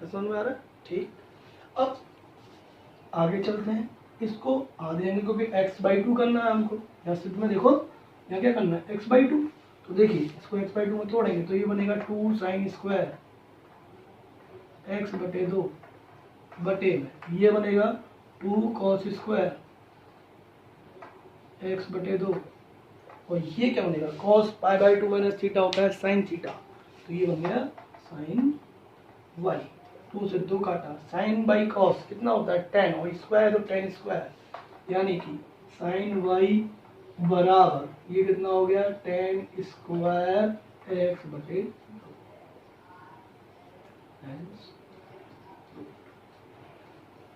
समझ में आ रहा है, ठीक। अब आगे चलते हैं, इसको आधे एंगल को भी x बाई 2 करना है हमको। यहाँ सिद्ध में देखो यहाँ क्या करना है x बाई 2, तो देखिए इसको x बाई 2 में तोड़ेंगे तो ये बनेगा 2 साइन स्क्वायर x बटे 2 बटे में ये बनेगा 2 कॉस स्क्वायर x बटे 2, और ये क्या बनेगा cos pi by 2 minus theta होता है साइन थीटा, तो ये बन गया साइन y, 2 से 2 काटा, साइन बाई कॉस कितना होता है tan, और स्क्वायर तो tan स्क्वायर, यानी कि साइन वाई बराबर ये कितना हो गया, टेन स्क्वायर एक्स बटे।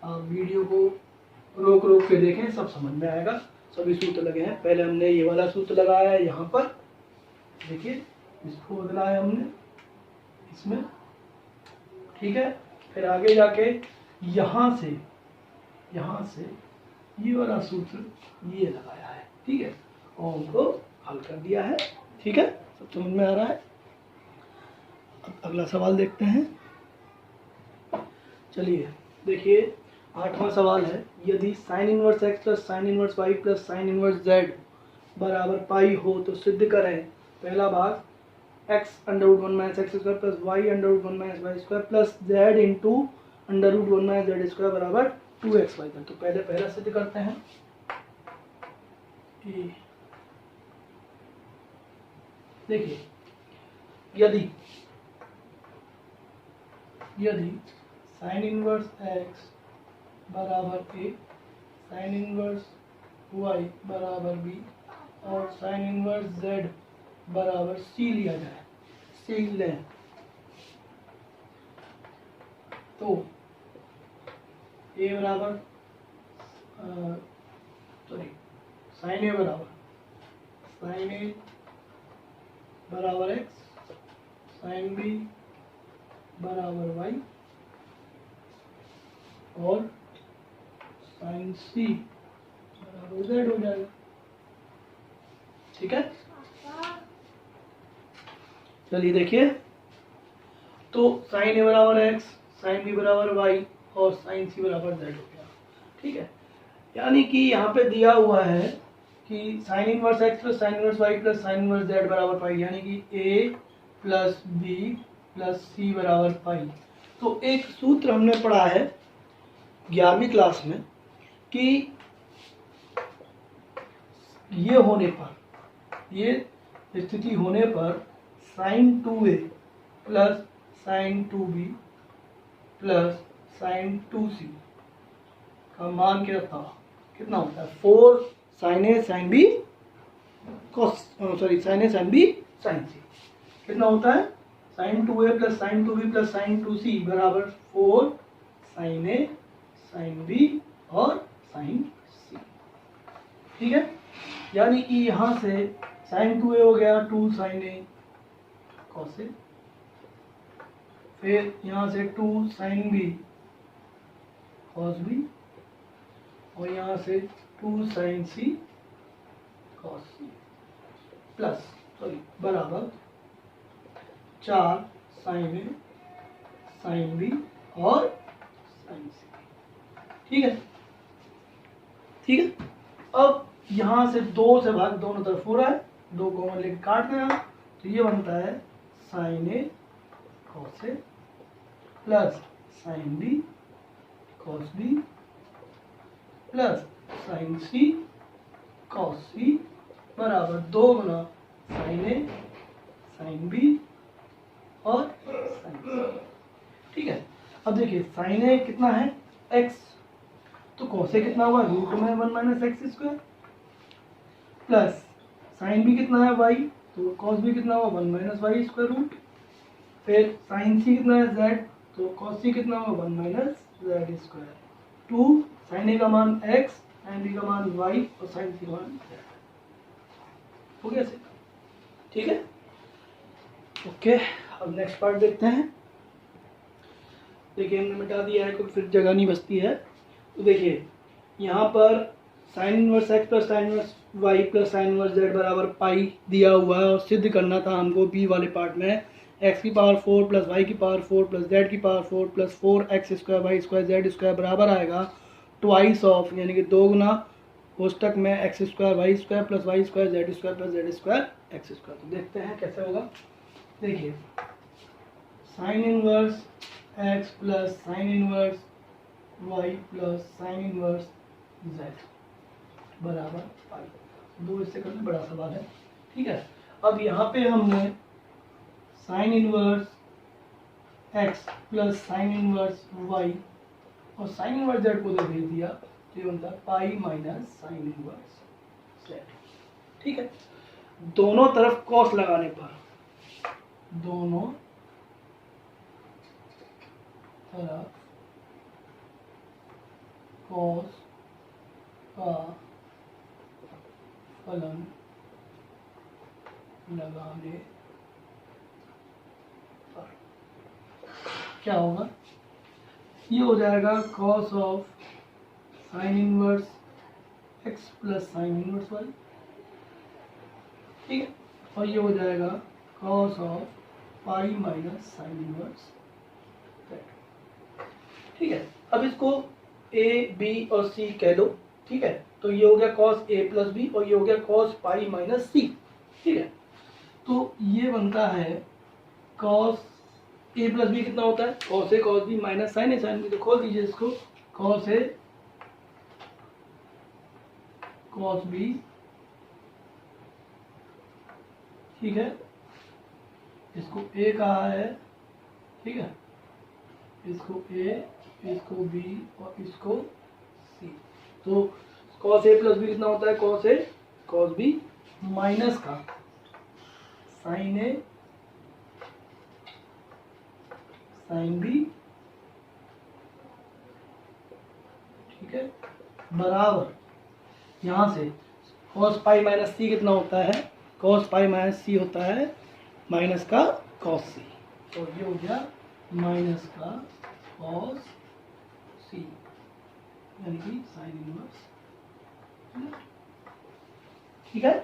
आप वीडियो को रोक रोक के देखें, सब समझ में आएगा। सभी सूत्र लगे हैं। पहले हमने ये वाला सूत्र लगाया है यहाँ पर, देखिए इसको बदला है हमने इसमें, ठीक है। फिर आगे जाके यहाँ से ये वाला सूत्र ये लगाया है, ठीक है, और उनको हल कर दिया है, ठीक है। सब समझ में आ रहा है। अब अगला सवाल देखते हैं। चलिए देखिए 8वां सवाल है, यदि sine inverse x plus sine inverse y plus sine inverse z बराबर पाई हो तो सिद्ध करें। पहला भाग x under root 1 minus x square plus y under root 1 minus y square plus z into under root 1 minus z square बराबर 2xy। तो पहले पहला सिद्ध करते हैं। देखिए यदि साइन इनवर्स एक्स बराबर ए, साइन इनवर्स वाई बराबर बी और साइन इनवर्स जेड बराबर सी लिया जाए, सी लें, तो ए बराबर साइन ए बराबर एक्स, साइन बी बराबर वाई और साइन सी बराबर जेड हो जाएगा, ठीक है। चलिए देखिए, तो साइन ए बराबर एक्स, साइन बी बराबर वाई और साइन सी बराबर जेड हो गया, ठीक है। यानी कि यहाँ पे दिया हुआ है कि sine inverse x plus sine inverse y plus sine inverse z बराबर पाई, यानी कि A plus B plus C बराबर पाई। तो एक सूत्र हमने पढ़ा है 11वीं क्लास में कि ये होने पर, ये स्थिति होने पर sine 2a plus sine 2b plus sine 2c का मान कितना होता है, 4 साइन ए साइन बी साइन ए साइन बी साइन सी कितना होता है, sine 2a plus sine 2b plus sine 2c बराबर 4 साइन ए साइन बी और साइन सी, ठीक है। यानी कि यहाँ से साइन 2a हो गया 2 साइन ए कॉस ए, फिर यहाँ से 2 साइन बी कॉस बी और यहाँ से 2 sign c cos C plus बराबर 4 साइन ए साइन बी और साइन सी, ठीक है, ठीक है। अब यहाँ से 2 से भाग दोनों तरफ हो रहा है, 2 कॉमन लेके काट देना, तो ये बनता है sine a cos a plus sine b cos b plus sine c cos c बराबर 2 गुना साइन ए साइन बी और साइन सी, ठीक है। अब देखिए साइन ए कितना है x, तो कॉस ए कितना हुआ रूट में 1 minus x square plus sine B कितना है y, तो कॉस बी कितना हुआ 1 माइनस वाई स्क्वायर रूट, फिर साइन सी कितना है z, तो कॉस सी कितना हुआ 1 minus z square, 2 sine A का मान x, साइन बी का मान y और साइन सी का मान z हो गया सर, ठीक है। ओके, अब नेक्स्ट पार्ट देखते हैं। देखिए हमने मिटा दिया है क्योंकि फिर जगह नहीं बचती है। तो देखिए यहाँ पर sine inverse x plus sine inverse y plus sine inverse z बराबर पाई दिया हुआ है और सिद्ध करना था हमको बी वाले पार्ट में एक्स की पावर 4 प्लस वाई की पावर 4 प्लस जेड की power 4 plus 4 x square y square z square बराबर आएगा ट्वाइस ऑफ, यानी कि 2 गुना कोष्टक में x square y square plus y square z square plus z square x square. तो देखते हैं कैसे होगा। देखिए sine inverse x plus sine inverse y plus sine inverse z बराबर पाई, 2 इससे करना बड़ा सवाल है, ठीक है। अब यहाँ पे हमने sine inverse x plus sine inverse y और साइन इनवर्स जेड को दे दिया तो ये बनता है pi minus sine inverse z. ठीक है, दोनों तरफ कॉस लगाने पर, दोनों तरफ कॉस का फलन लगाने पर क्या होगा, ये हो जाएगा cos of sine inverse x plus sine inverse y. ठीक है, और ये हो जाएगा cos of pi minus sine inverse z. ठीक है, अब इसको ए बी और सी कह लो। ठीक है, तो ये हो गया कॉस ए प्लस बी और ये हो गया कॉस पाई माइनस सी। ठीक है, तो ये बनता है कॉस ए प्लस बी कितना होता है, cos A cos B minus sign A sine B. तो खोल दीजिए इसको, कॉस ए कॉस बी। ठीक है, इसको ए कहा है। ठीक है, इसको ए, इसको बी और इसको सी। तो कॉस ए प्लस बी कितना होता है, cos A cos B minus का साइन ए साइन बी। ठीक है, बराबर यहां से कॉस पाई माइनस सी कितना होता है, कॉस पाई माइनस सी होता है माइनस का कॉस सी। तो ये हो गया माइनस का कॉस सी यानी कि साइन इनवर्स। ठीक है,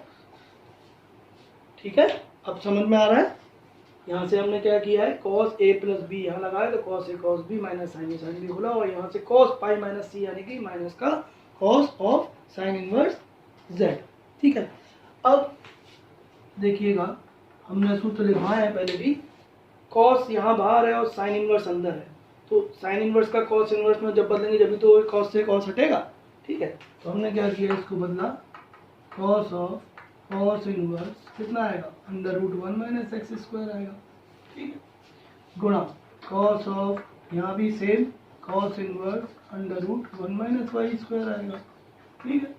ठीक है, अब समझ में आ रहा है। यहाँ से हमने क्या किया है, कॉस ए प्लस बी यहाँ लगाया तो cos A cos B minus sign A sine B बोला, और यहाँ से कॉस पाई माइनस सी यानी कि माइनस का cos of sine inverse z. ठीक है, अब देखिएगा हमने सूत्र लिखवाया है पहले भी, कॉस यहाँ बाहर है और साइन इनवर्स अंदर है। तो साइन इनवर्स का कॉस इनवर्स में जब बदलेंगे जब भी तो कॉस से कॉस हटेगा। ठीक है, तो हमने क्या किया, इसको बदला, कॉस ऑफ कॉस इनवर्स कितना आएगा, under root 1 minus x square आएगा। ठीक है, गुणा कॉस ऑफ यहाँ भी same cos inverse under root 1 minus y square आएगा। ठीक है,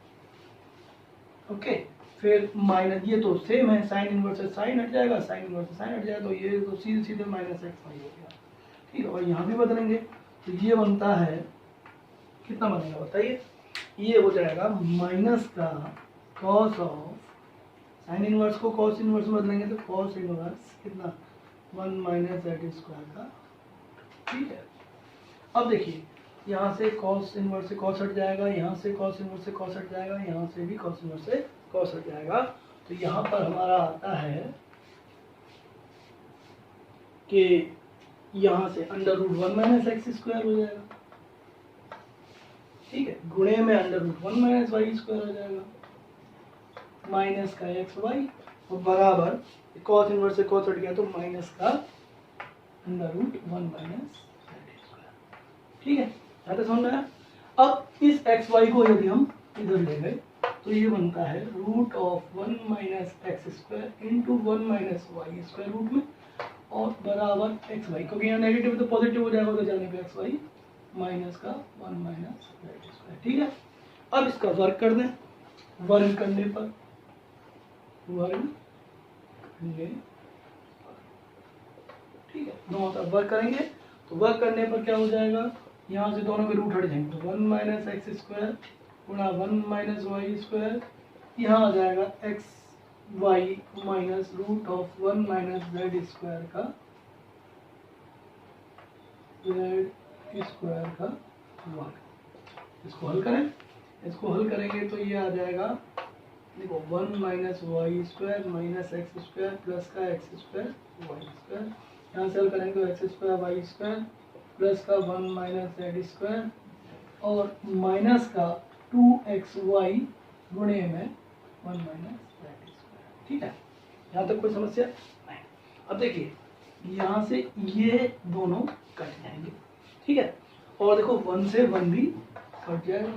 ओके, फिर माइनस, ये तो सेम है, साइन इनवर्स से साइन हट जाएगा, साइन इनवर्स से साइन हट जाएगा, तो ये तो सीधे सीधे माइनस एक्स वाई हो गया। ठीक है, और यहाँ भी बदलेंगे तो ये बनता है, कितना बनेगा बताइए, ये हो जाएगा माइनस का कॉस ऑफ साइन इनवर्स को कॉस इनवर्स में बदलेंगे तो कॉस इनवर्स कितना 1 माइनस जेड स्क्वायर का। ठीक है, अब देखिए यहाँ से कॉस इनवर्स से कॉस हट जाएगा, यहाँ से कॉस इनवर्स से कॉस हट जाएगा, यहाँ से भी कॉस इनवर्स से कॉस हट जाएगा। तो यहाँ पर हमारा आता है कि यहाँ से under root 1 minus x square हो जाएगा। ठीक है, गुणे में under root 1 minus y square हो जाएगा, माइनस का एक्स वाई और बराबर कॉस इनवर्स से कॉस हट गया तो माइनस का under root 1 minus z square. ठीक है, यहाँ तक समझ में आया। अब इस एक्स वाई को यदि हम इधर ले गए तो ये बनता है root of 1 minus x square into 1 minus y square root में, और बराबर एक्स वाई, क्योंकि यहाँ नेगेटिव तो पॉजिटिव हो जाएगा, तो जाने पे एक्स वाई माइनस का 1 माइनस जेड स्क्वायर। ठीक है, अब इसका वर्ग कर दें, वर्ग करने पर ठीक है, दोनों तरफ वर्ग करेंगे तो वर्ग करने पर क्या हो जाएगा, यहाँ से दोनों के रूट हट जाएंगे, तो 1 माइनस एक्स स्क्वायर गुणा 1 माइनस वाई स्क्वायर, यहाँ आ जाएगा x y minus root of 1 minus z square का वर्ग। इसको हल करें, इसको हल करेंगे तो ये आ जाएगा, देखो 1 minus y square minus x square plus का एक्स स्क्वायर वाई स्क्वायर, यहाँ से हल करेंगे तो x square y square plus का 1 माइनस जेड स्क्वायर और माइनस का 2xy गुणे में 1 माइनस जेड स्क्वायर। ठीक है, यहाँ तक कोई समस्या नहीं। अब देखिए यहाँ से ये दोनों कट जाएंगे। ठीक है, और देखो 1 से 1 भी कट जाएगा,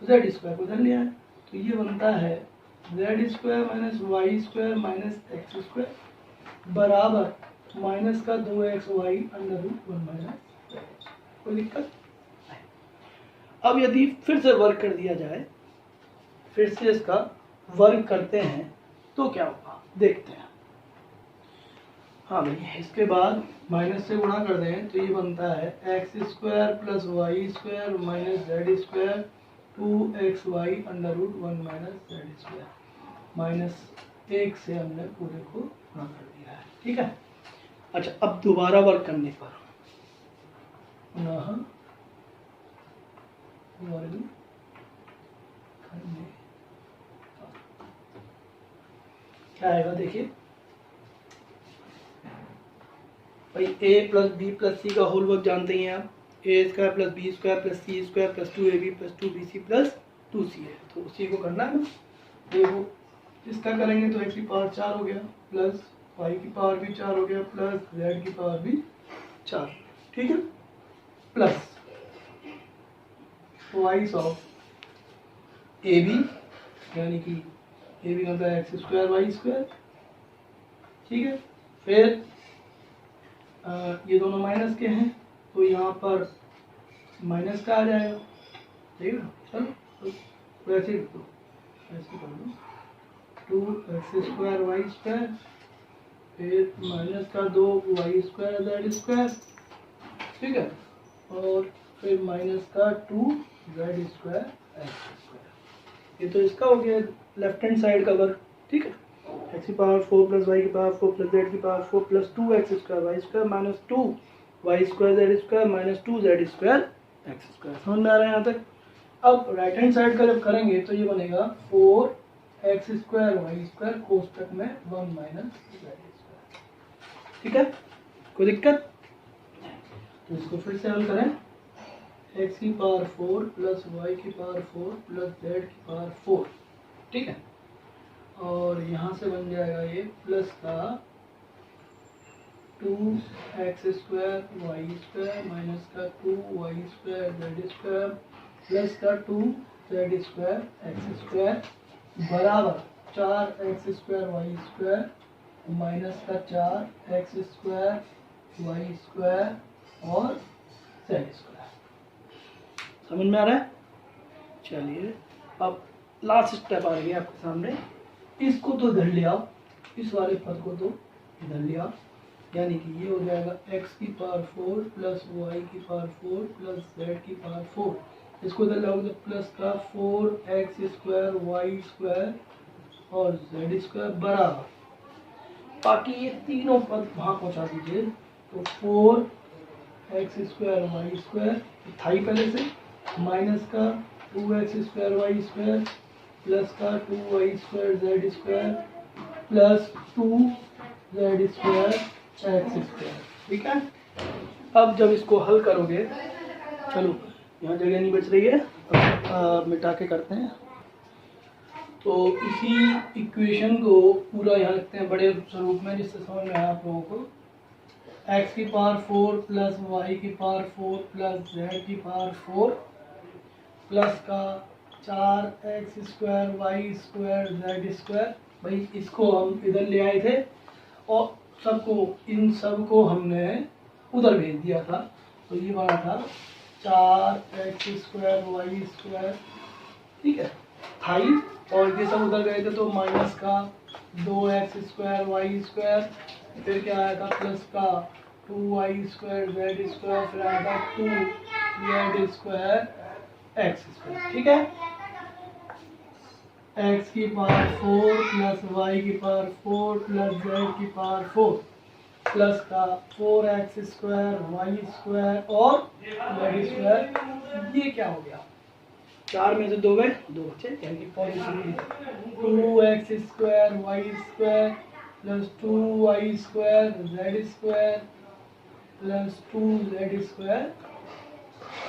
जेड स्क्वायर को धर लिया है, तो ये बनता है z square minus y square minus x square बराबर माइनस का 2xy under root 1 minus Z. कोई दिक्कत नहीं। अब यदि फिर से वर्क कर दिया जाए, फिर से इसका वर्क करते हैं तो क्या होगा देखते हैं। हाँ भाई, इसके बाद माइनस से गुणा कर दें तो ये बनता है x square plus y square minus z square 2xy under root 1 minus z square, minus 1 से हमने पूरे को गुणा कर दिया है। ठीक है। अच्छा, अब दोबारा वर्क करने पर क्या आएगा देखिए भाई, a plus B plus c का होल वर्क जानते ही हैं आप, a square plus b square plus c square plus 2ab plus 2bc plus 2c है, तो उसी को करना है ना। देखो इसका करेंगे तो x की पावर 4 हो गया प्लस y की पावर भी 4 हो गया प्लस z की पावर भी 4, ठीक है, plus twice of a b, यानी कि ए बी मतलब एक्स स्क्वायर वाई स्क्वायर, ठीक है। फिर ये दोनों माइनस के हैं तो यहाँ पर माइनस का आ जाएगा, ठीक है ना। चलो तो ऐसे लिख दो, ऐसे कर दो 2x स्क्वायर वाई स्क्वायर, फिर माइनस का 2y स्क्वायर जेड स्क्वायर, ठीक है, और फिर माइनस का 2z स्क्वायर एक्स स्क्वायर। ये तो इसका हो गया लेफ्ट हैंड साइड का वर्क, ठीक है। एक्स की पावर 4 प्लस वाई की पावर 4 प्लस जेड की power 4 plus 2x square y square minus 2y square z square minus 2z square x square. समझ में आ रहा है यहाँ तक। अब राइट हैंड साइड का जब करेंगे तो ये बनेगा 4x स्क्वायर वाई स्क्वायर कोष्टक में 1 माइनस जेड स्क्वायर, ठीक है, कोई दिक्कत। तो इसको फिर से हल करें, x की पावर 4 प्लस वाई की पावर 4 प्लस जेड की पावर 4, ठीक है, और यहाँ से बन जाएगा ये प्लस का 2x square y square minus का 2y square z square plus का 2z स्क्वायर एक्स स्क्वायर बराबर 4x square y square minus का 4x स्क्वायर वाई स्क्वायर और जेड स्क्वायर। समझ में आ रहा है। चलिए अब लास्ट स्टेप आ गया आपके सामने, इसको तो इधर ले आओ, इस वाले पद को तो इधर ले आओ, यानी कि ये हो जाएगा x की पावर 4 प्लस वाई की पावर 4 प्लस जेड की पावर 4, इसको इधर लाओगे तो प्लस का 4x स्क्वायर वाई स्क्वायर और जेड स्क्वायर बराबर, बाकी ये तीनों पद वहाँ पहुँचा दीजिए, तो 4x स्क्वायर वाई स्क्वायर था ही पहले से, माइनस का 2x square y square plus का 2y square z square plus 2z square x square, ठीक है। अब जब इसको हल करोगे, चलो यहाँ जगह नहीं बच रही है, अब मिटा के करते हैं। तो इसी इक्वेशन को पूरा यहाँ रखते हैं बड़े स्वरूप में, जिससे समझ में आया आप लोगों को। x की पावर 4 प्लस वाई की पावर 4 प्लस जेड की पावर 4 प्लस का 4x square y square z square, भाई इसको हम इधर ले आए थे और इन सबको हमने उधर भेज दिया था, तो ये बना था 4x स्क्वायर वाई स्क्वायर, ठीक है, थाई, और ये सब उधर गए थे तो माइनस का 2x स्क्वायर वाई स्क्वायर, फिर क्या आया था प्लस का 2y स्क्वायर जेड स्क्वायर, फिर आया था 2z स्क्वायर एक्स स्क्वायर, ठीक है। x की पावर 4 प्लस वाई की पावर 4 प्लस जेड की पावर 4 प्लस का 4x स्क्वायर वाई स्क्वायर और जेड स्क्वायर, ये क्या हो गया, 4 में से 2 गए, 2 बचे, यानी positive 2x square y square plus 2y square z square plus 2z square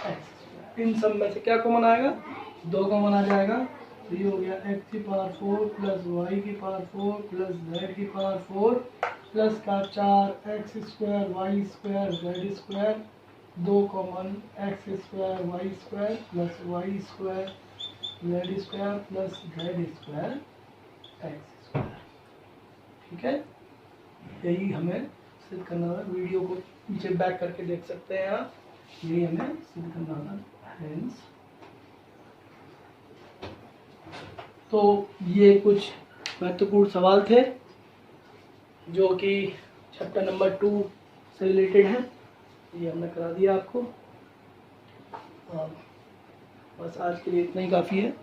x square. इन सब में से क्या कॉमन आएगा, 2 कॉमन आ जाएगा, तो ये हो गया x की पावर 4 प्लस वाई की पावर 4 प्लस जेड की पावर 4 प्लस का 4x square y square z square, 2 common x square y square plus y square z square plus z square x square, ठीक है। यही हमें सिद्ध करना था, वीडियो को नीचे बैक करके देख सकते हैं आप, यही हमें सिद्ध करना था। हेंस तो ये कुछ महत्वपूर्ण सवाल थे जो कि चैप्टर नंबर 2 से रिलेटेड हैं। ये हमने करा दिया आपको। बस आज के लिए इतना ही काफ़ी है।